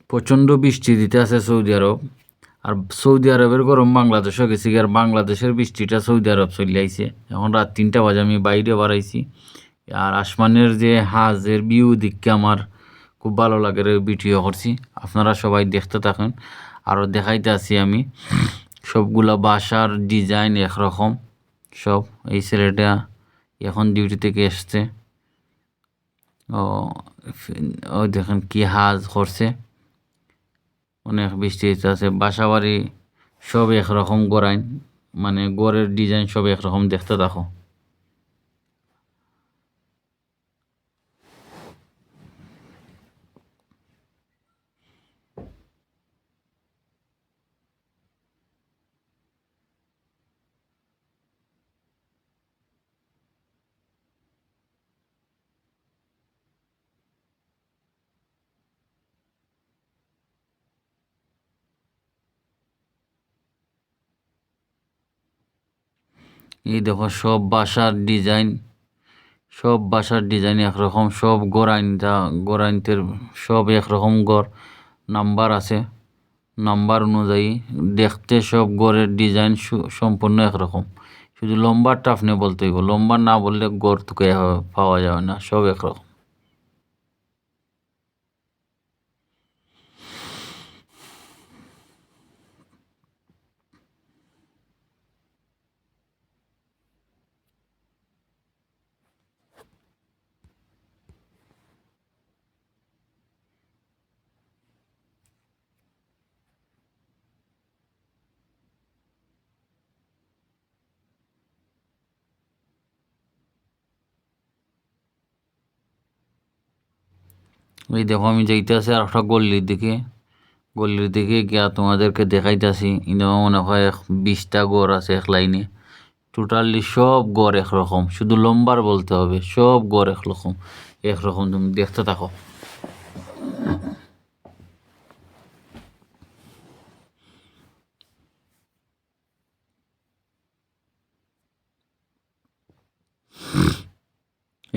প্রচণ্ড বৃষ্টি দিতে আছে সৌদি আরব। আর সৌদি আরবের গরম বাংলাদেশও গেছি, আর বাংলাদেশের বৃষ্টিটা সৌদি আরব চলে আইছে। এখন রাত 3টা বাজে, আমি বাইরে বাড়াইছি। আর আসমানের যে হাজের ভিউ দেখে আমার খুব ভালো লাগে, ভিডিও করছি। আপনারা সবাই দেখতে থাকেন। আরও দেখাইতে আছি আমি সবগুলা বাসার ডিজাইন একরকম সব। এই ছেলেটা এখন ডিউটি থেকে এসছে। ও ও দেখেন কি হাজ করছে, অনেক বৃষ্টি আছে। বাসা বাড়ি সব একরকম গড়াইন, মানে গড়ের ডিজাইন সব একরকম। দেখতে থাকো। এই দেখো সব বাসার ডিজাইন, সব বাসার ডিজাইন একরকম। সব গোরাইনতের সব একরকম গড়। নাম্বার আছে, নাম্বার অনুযায়ী দেখতে সব গড়ের ডিজাইন সম্পূর্ণ একরকম। শুধু লম্বারটা আপনি বলতে হইব, লম্বা না বললে গড় তোকে পাওয়া যাবে না। সব একরকম। এই দেখো আমি যাইতেছি আর একটা গল্লির দিকে। গল্লির দিকে গিয়া তোমাদেরকে দেখাইতেছি। ইনো মনে হয় 20টা গড় আছে এক লাইনে। টোটালি সব গড় একরকম, শুধু লম্বার বলতে হবে। সব গড় একরকম একরকম। তুমি দেখতে থাকো।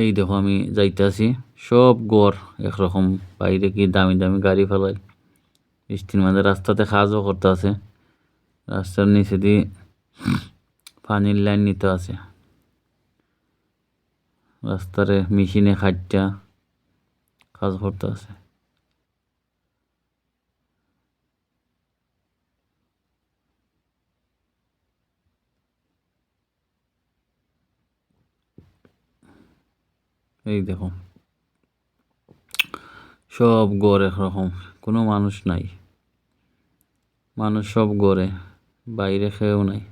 এই দেখো আমি যাইতেছি, সব গড় একরকম। বাইরে কি দামি দামি গাড়ি ফেলাই। বৃষ্টির মাঝে রাস্তাতে কাজও করতে আছে। রাস্তার নিচে দিয়ে পানির লাইন নিতে আছে। রাস্তারে মেশিনে খাটটা কাজ করতে আছে। এই দেখো সব গড় একরকম, কোনো মানুষ নাই। মানুষ সব গড়ে, বাইরে খেয়েও নাই।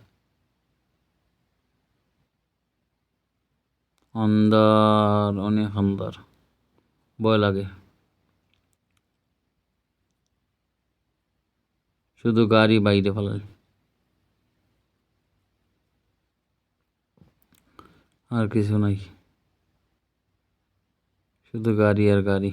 অন্ধার, অনেক অন্ধার, ভয় লাগে। শুধু গাড়ি বাইরে ফেলায়, আর কিছু নাই। শুধু গাড়ি আর গাড়ি।